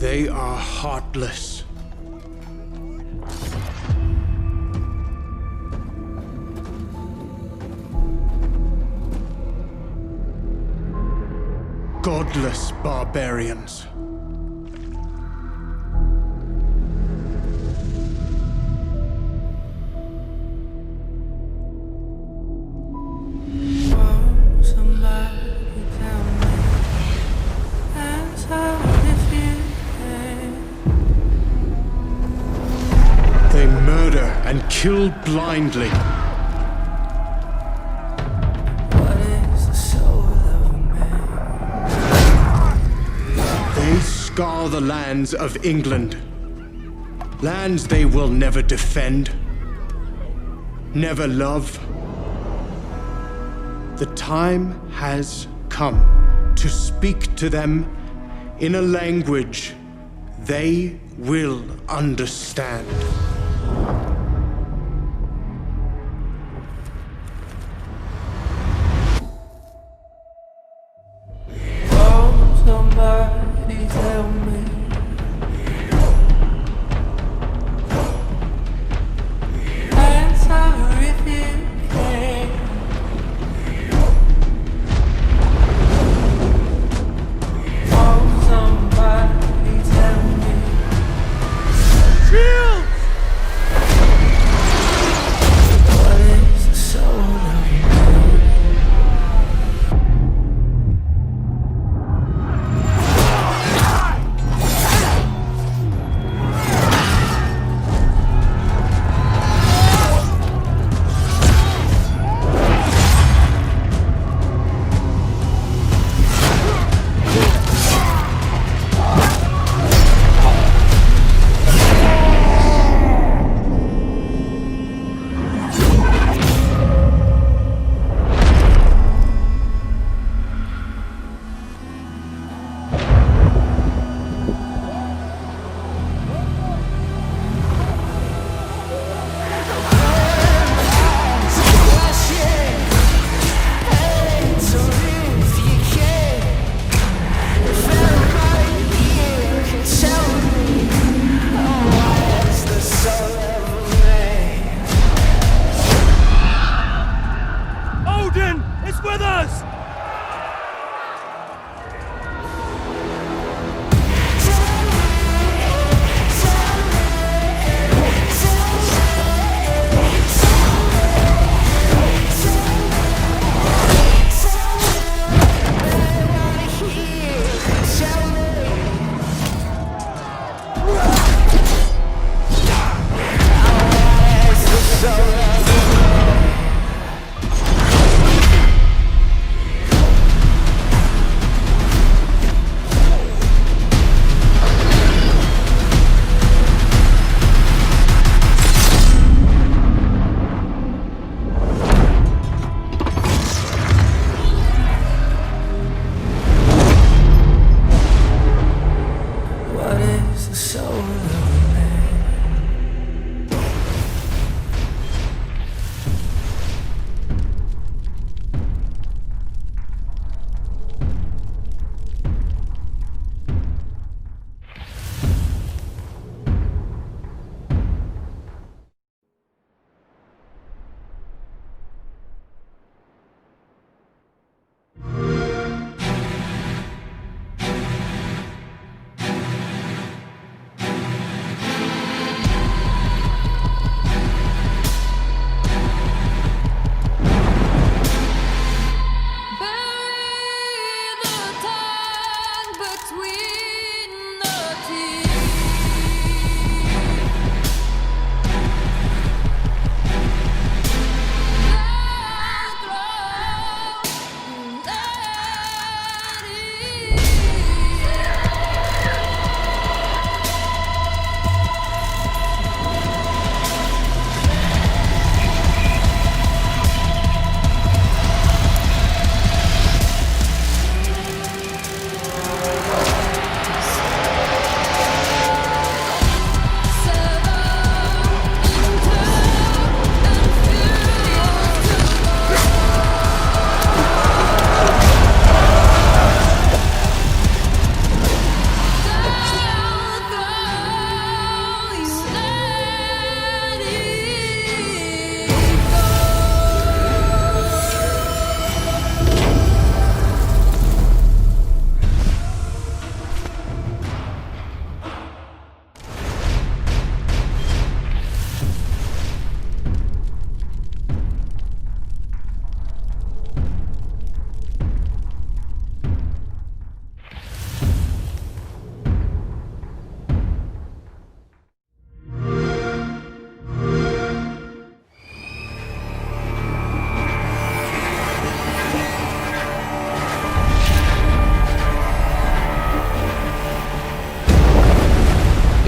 They are heartless. Godless barbarians. They murder and kill blindly. What is the soul of a man? They scour the lands of England. Lands they will never defend, never love. The time has come to speak to them in a language they will understand. Oh, somebody tell me. Answer if you can. Oh, somebody tell me. Shields!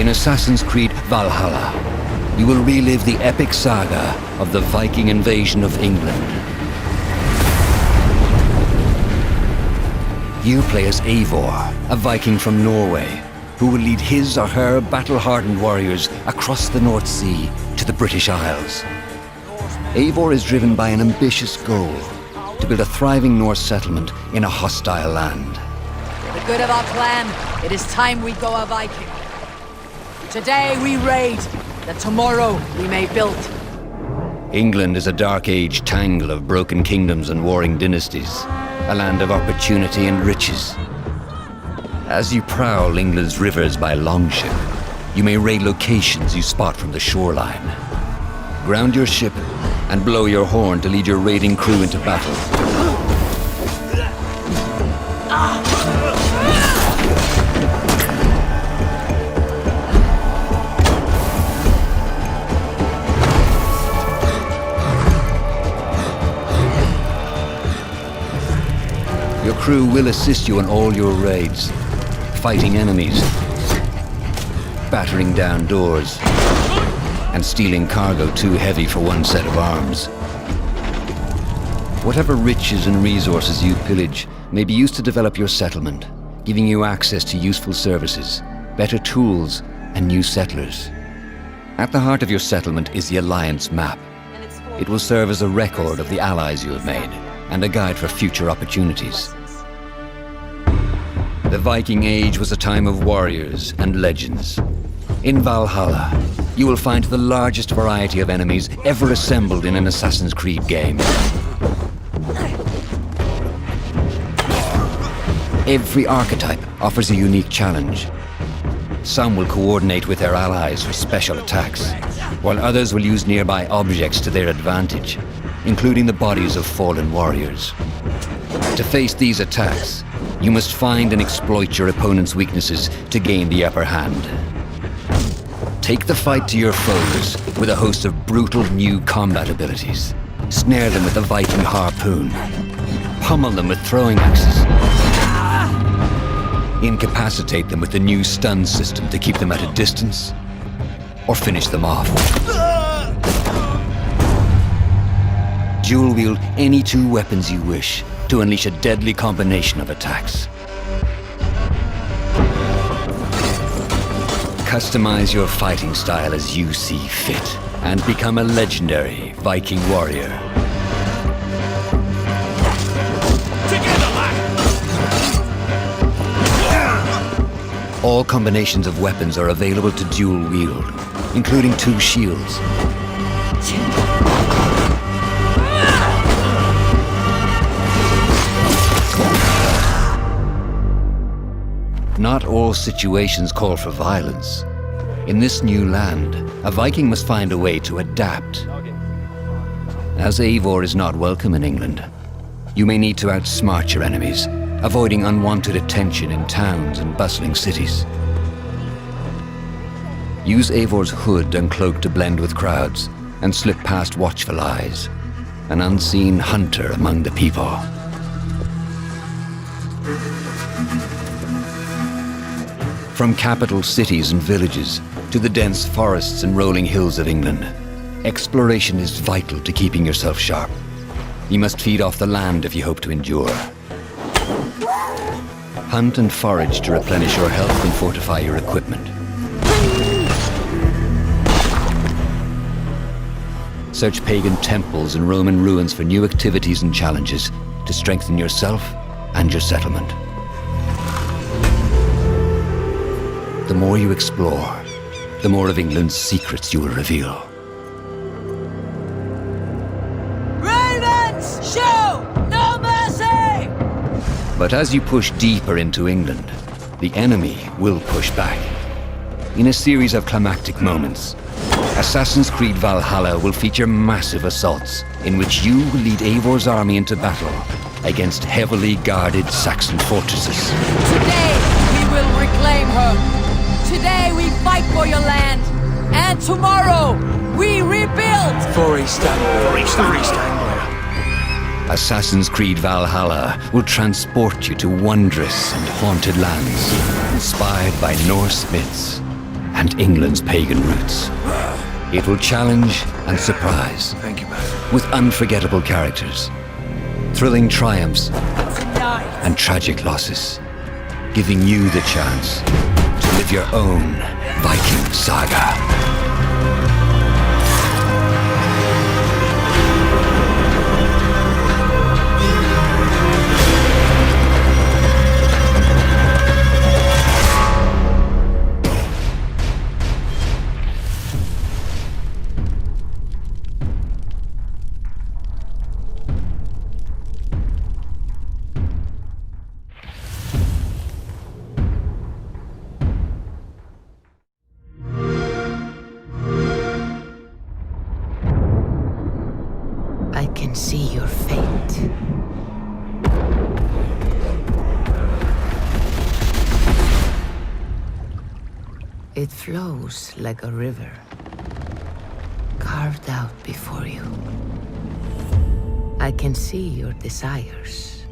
In Assassin's Creed Valhalla, you will relive the epic saga of the Viking invasion of England. You play as Eivor, a Viking from Norway, who will lead his or her battle-hardened warriors across the North Sea to the British Isles. Eivor is driven by an ambitious goal: to build a thriving Norse settlement in a hostile land. For the good of our clan, it is time we go a Viking. Today we raid, that tomorrow we may build. England is a dark age tangle of broken kingdoms and warring dynasties, a land of opportunity and riches. As you prowl England's rivers by longship, you may raid locations you spot from the shoreline. Ground your ship and blow your horn to lead your raiding crew into battle. Your crew will assist you in all your raids, fighting enemies, battering down doors, and stealing cargo too heavy for one set of arms. Whatever riches and resources you pillage may be used to develop your settlement, giving you access to useful services, better tools, and new settlers. At the heart of your settlement is the Alliance map. It will serve as a record of the allies you have made, and a guide for future opportunities. The Viking Age was a time of warriors and legends. In Valhalla, you will find the largest variety of enemies ever assembled in an Assassin's Creed game. Every archetype offers a unique challenge. Some will coordinate with their allies for special attacks, while others will use nearby objects to their advantage, including the bodies of fallen warriors. To face these attacks, you must find and exploit your opponent's weaknesses to gain the upper hand. Take the fight to your foes with a host of brutal new combat abilities. Snare them with the Viking harpoon. Pummel them with throwing axes. Incapacitate them with the new stun system to keep them at a distance, or finish them off. Dual wield any two weapons you wish to unleash a deadly combination of attacks. Customize your fighting style as you see fit, and become a legendary Viking warrior. Together, lad! All combinations of weapons are available to dual wield, including two shields. Not all situations call for violence. In this new land, a Viking must find a way to adapt. As Eivor is not welcome in England, you may need to outsmart your enemies, avoiding unwanted attention in towns and bustling cities. Use Eivor's hood and cloak to blend with crowds, and slip past watchful eyes, an unseen hunter among the people. From capital cities and villages to the dense forests and rolling hills of England, exploration is vital to keeping yourself sharp. You must feed off the land if you hope to endure. Hunt and forage to replenish your health and fortify your equipment. Search pagan temples and Roman ruins for new activities and challenges to strengthen yourself and your settlement. The more you explore, the more of England's secrets you will reveal. Ravens, show no mercy! But as you push deeper into England, the enemy will push back. In a series of climactic moments, Assassin's Creed Valhalla will feature massive assaults in which you will lead Eivor's army into battle against heavily guarded Saxon fortresses. Today we will reclaim her. Today we fight for your land. And tomorrow we rebuild. For East Anglia. Assassin's Creed Valhalla will transport you to wondrous and haunted lands, inspired by Norse myths and England's pagan roots. It will challenge and surprise. Thank you, Master. With unforgettable characters, thrilling triumphs, Tonight. and tragic losses, giving you the chance to live your own Viking saga. I can see your fate. It flows like a river, carved out before you. I can see your desires,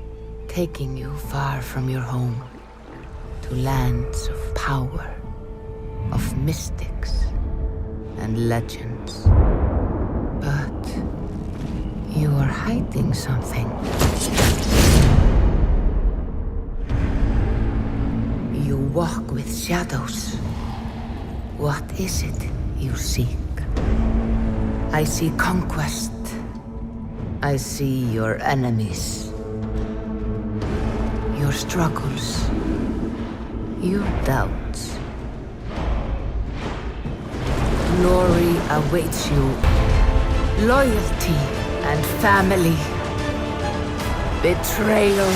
taking you far from your home, to lands of power, of mystics and legends. But you are hiding something. You walk with shadows. What is it you seek? I see conquest. I see your enemies. Your struggles. Your doubts. Glory awaits you. Loyalty and family, betrayal,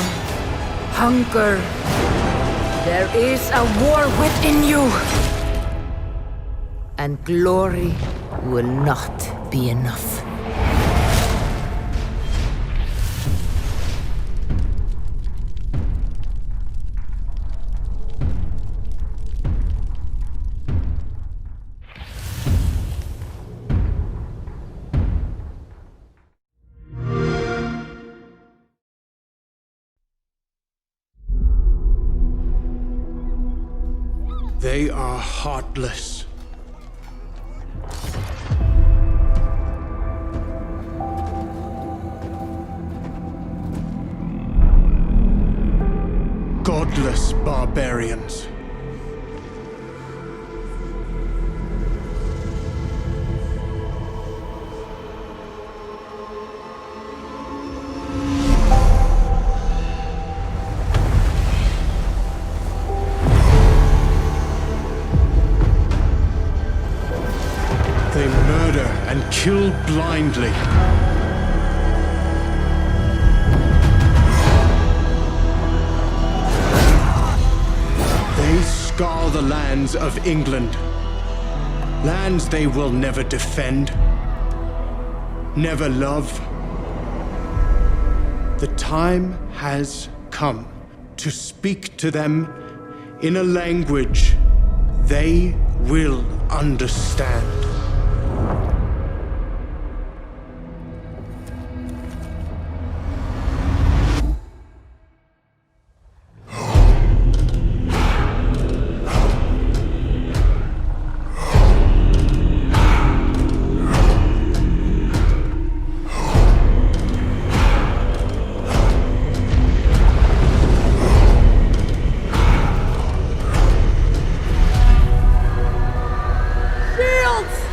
hunger. There is a war within you. And glory will not be enough. They are heartless. Godless barbarians. They murder and kill blindly. They scour the lands of England. Lands they will never defend, never love. The time has come to speak to them in a language they will understand. Shields!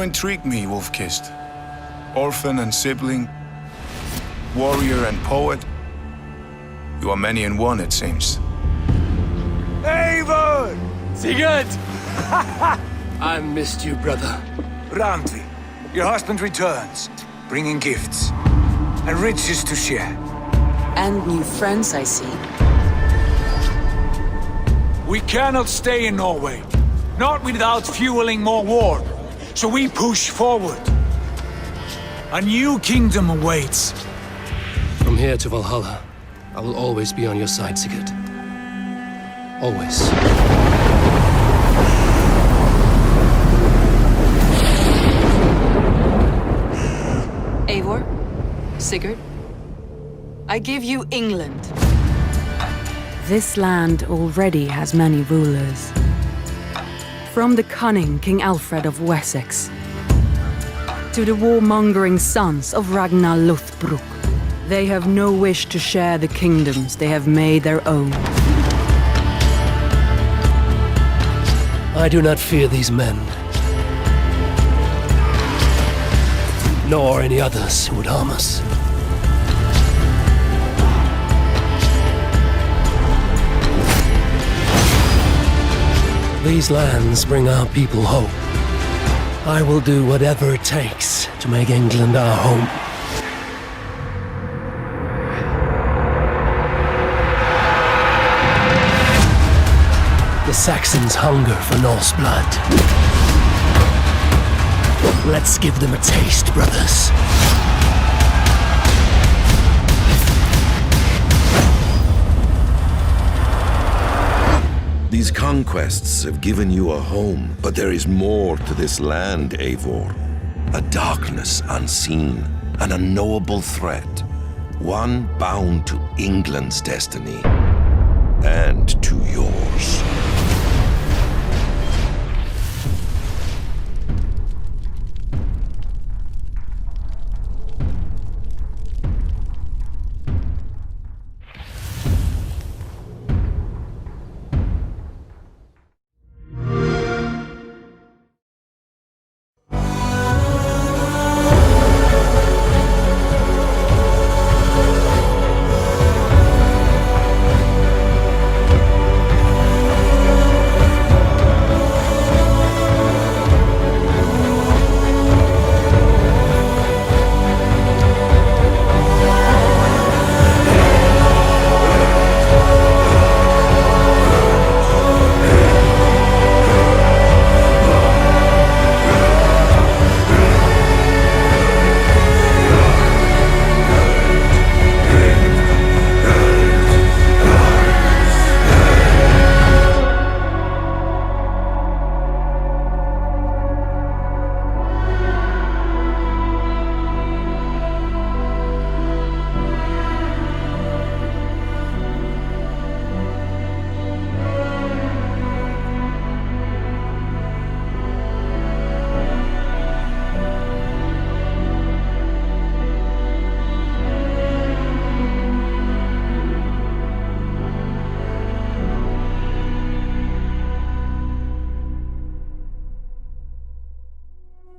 intrigue me, Wolf-Kissed. Orphan and sibling, warrior and poet. You are many in one, it seems. Eivor! Sigurd! I missed you, brother. Randvi, your husband returns, bringing gifts and riches to share. And new friends, I see. We cannot stay in Norway, not without fueling more war. So we push forward. A new kingdom awaits. From here to Valhalla, I will always be on your side, Sigurd. Always. Eivor, Sigurd, I give you England. This land already has many rulers. From the cunning King Alfred of Wessex, to the warmongering sons of Ragnar Lothbrok, they have no wish to share the kingdoms they have made their own. I do not fear these men, nor any others who would harm us. These lands bring our people hope. I will do whatever it takes to make England our home. The Saxons hunger for Norse blood. Let's give them a taste, brothers. These conquests have given you a home, but there is more to this land, Eivor. A darkness unseen, an unknowable threat. One bound to England's destiny, and to yours.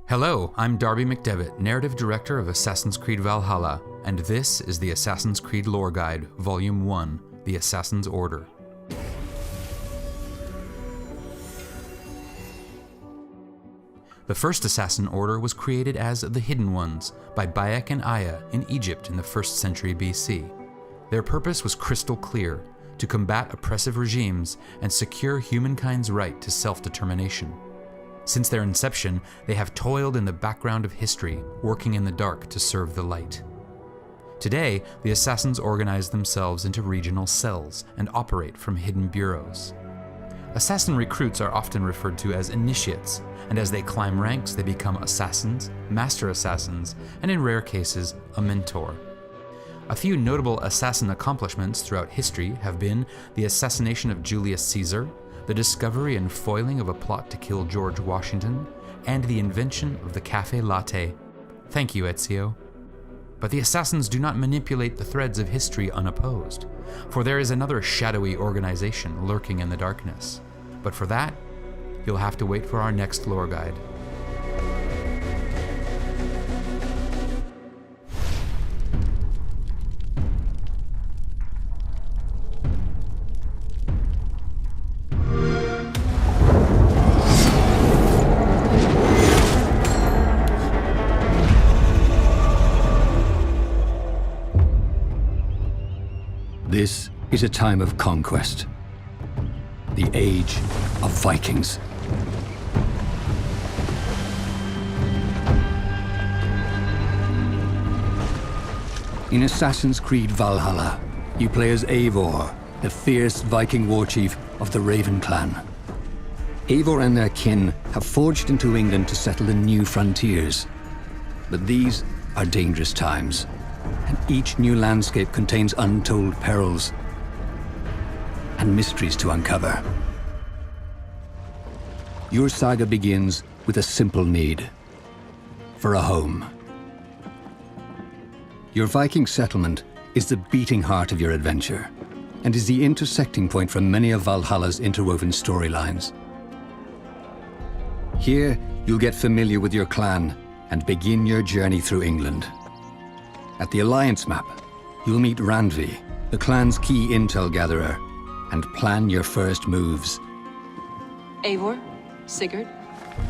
Hello, I'm Darby McDevitt, Narrative Director of Assassin's Creed Valhalla, and this is the Assassin's Creed Lore Guide, Volume 1, The Assassin's Order. The first Assassin Order was created as the Hidden Ones by Bayek and Aya in Egypt in the 1st century BC. Their purpose was crystal clear: to combat oppressive regimes and secure humankind's right to self-determination. Since their inception, they have toiled in the background of history, working in the dark to serve the light. Today, the Assassins organize themselves into regional cells and operate from hidden bureaus. Assassin recruits are often referred to as initiates, and as they climb ranks, they become assassins, master assassins, and in rare cases, a mentor. A few notable assassin accomplishments throughout history have been the assassination of Julius Caesar, the discovery and foiling of a plot to kill George Washington, and the invention of the cafe latte. Thank you, Ezio. But the assassins do not manipulate the threads of history unopposed, for there is another shadowy organization lurking in the darkness. But for that, you'll have to wait for our next lore guide. This is a time of conquest. The age of Vikings. In Assassin's Creed Valhalla, you play as Eivor, the fierce Viking war chief of the Raven clan. Eivor and their kin have forged into England to settle in new frontiers. But these are dangerous times, and each new landscape contains untold perils and mysteries to uncover. Your saga begins with a simple need: for a home. Your Viking settlement is the beating heart of your adventure, and is the intersecting point for many of Valhalla's interwoven storylines. Here, you'll get familiar with your clan and begin your journey through England. At the Alliance map, you'll meet Randvi, the clan's key intel gatherer, and plan your first moves. Eivor, Sigurd,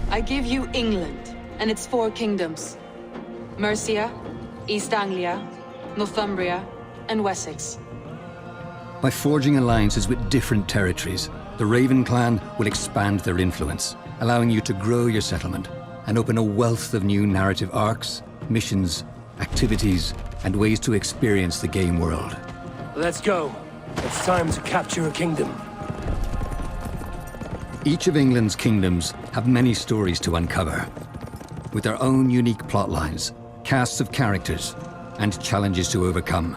I give you England and its 4 kingdoms: Mercia, East Anglia, Northumbria, and Wessex. By forging alliances with different territories, the Raven clan will expand their influence, allowing you to grow your settlement and open a wealth of new narrative arcs, missions, activities, and ways to experience the game world. Let's go. It's time to capture a kingdom. Each of England's kingdoms have many stories to uncover, with their own unique plotlines, casts of characters, and challenges to overcome.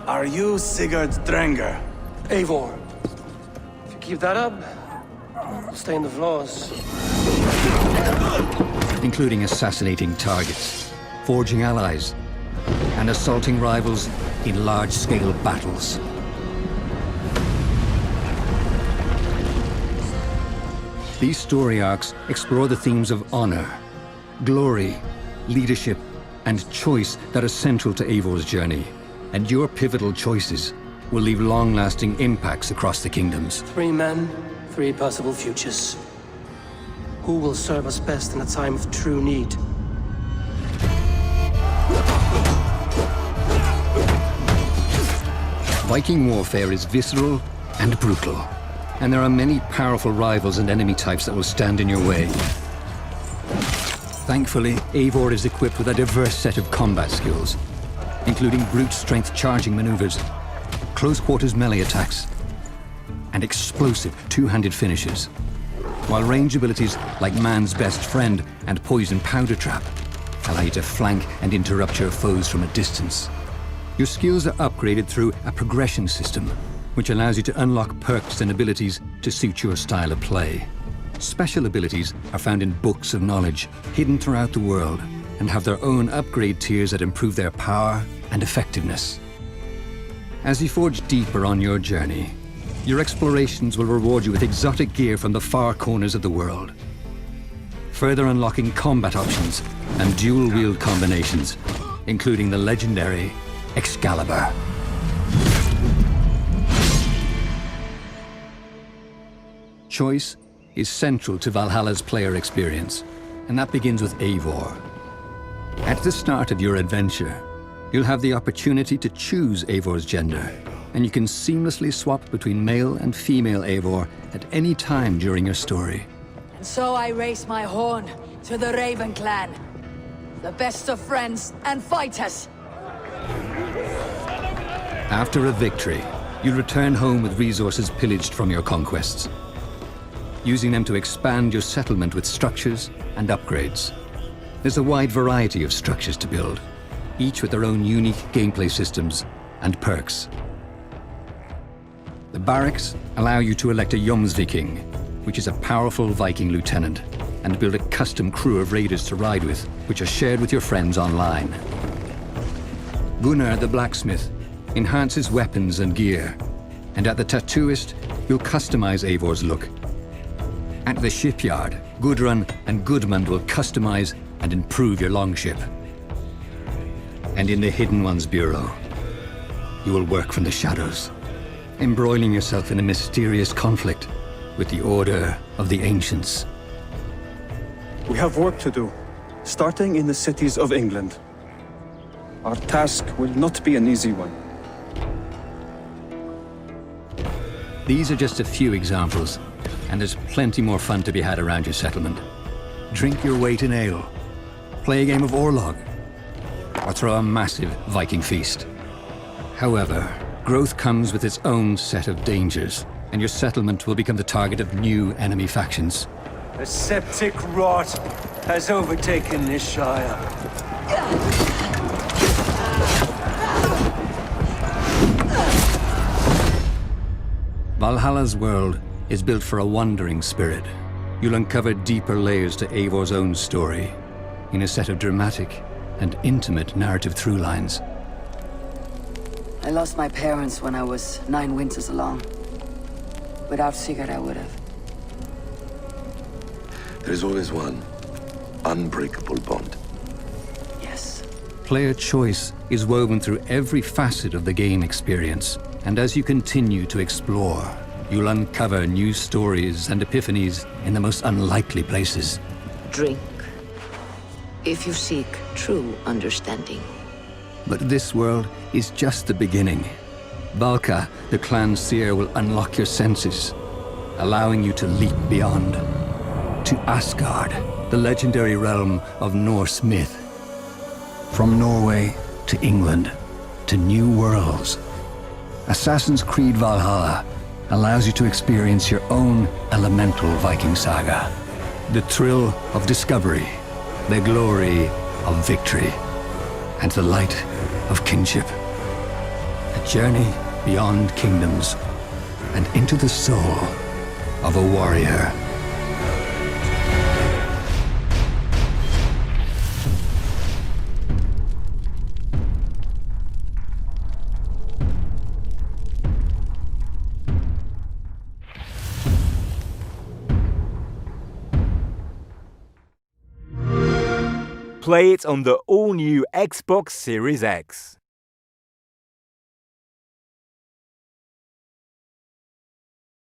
Are you Sigurd Drenger? Eivor. If you keep that up, I'll stay in the floors. Including assassinating targets, forging allies, and assaulting rivals in large-scale battles. These story arcs explore the themes of honor, glory, leadership, and choice that are central to Eivor's journey. And your pivotal choices will leave long-lasting impacts across the kingdoms. 3 men, 3 possible futures. Who will serve us best in a time of true need? Viking warfare is visceral and brutal, and there are many powerful rivals and enemy types that will stand in your way. Thankfully, Eivor is equipped with a diverse set of combat skills, including brute strength charging maneuvers, close-quarters melee attacks, and explosive two-handed finishes, while range abilities like Man's Best Friend and Poison Powder Trap allow you to flank and interrupt your foes from a distance. Your skills are upgraded through a progression system, which allows you to unlock perks and abilities to suit your style of play. Special abilities are found in books of knowledge, hidden throughout the world, and have their own upgrade tiers that improve their power and effectiveness. As you forge deeper on your journey, your explorations will reward you with exotic gear from the far corners of the world, further unlocking combat options and dual-wield combinations, including the legendary Excalibur. Choice is central to Valhalla's player experience, and that begins with Eivor. At the start of your adventure, you'll have the opportunity to choose Eivor's gender, and you can seamlessly swap between male and female Eivor at any time during your story. And so I raise my horn to the Raven clan, the best of friends and fighters. After a victory, you return home with resources pillaged from your conquests, using them to expand your settlement with structures and upgrades. There's a wide variety of structures to build, each with their own unique gameplay systems and perks. The barracks allow you to elect a Jomsviking, which is a powerful Viking lieutenant, and build a custom crew of raiders to ride with, which are shared with your friends online. Gunnar the blacksmith enhances weapons and gear, and at the tattooist, you'll customize Eivor's look. At the shipyard, Gudrun and Gudmund will customize and improve your longship. And in the Hidden Ones Bureau, you will work from the shadows, embroiling yourself in a mysterious conflict with the Order of the Ancients. We have work to do, starting in the cities of England. Our task will not be an easy one. These are just a few examples, and there's plenty more fun to be had around your settlement. Drink your weight in ale, play a game of Orlog, or throw a massive Viking feast. However, growth comes with its own set of dangers, and your settlement will become the target of new enemy factions. A septic rot has overtaken this shire. Valhalla's world is built for a wandering spirit. You'll uncover deeper layers to Eivor's own story in a set of dramatic and intimate narrative through lines. I lost my parents when I was 9 winters along. Without Sigurd, I would have. There's always one unbreakable bond. Yes. Player choice is woven through every facet of the game experience, and as you continue to explore, you'll uncover new stories and epiphanies in the most unlikely places. Drink, if you seek true understanding. But this world is just the beginning. Valka, the clan seer, will unlock your senses, allowing you to leap beyond. To Asgard, the legendary realm of Norse myth. From Norway to England, to new worlds. Assassin's Creed Valhalla allows you to experience your own elemental Viking saga. The thrill of discovery, the glory of victory, and the light of kinship. A journey beyond kingdoms and into the soul of a warrior. Play it on the all-new Xbox Series X.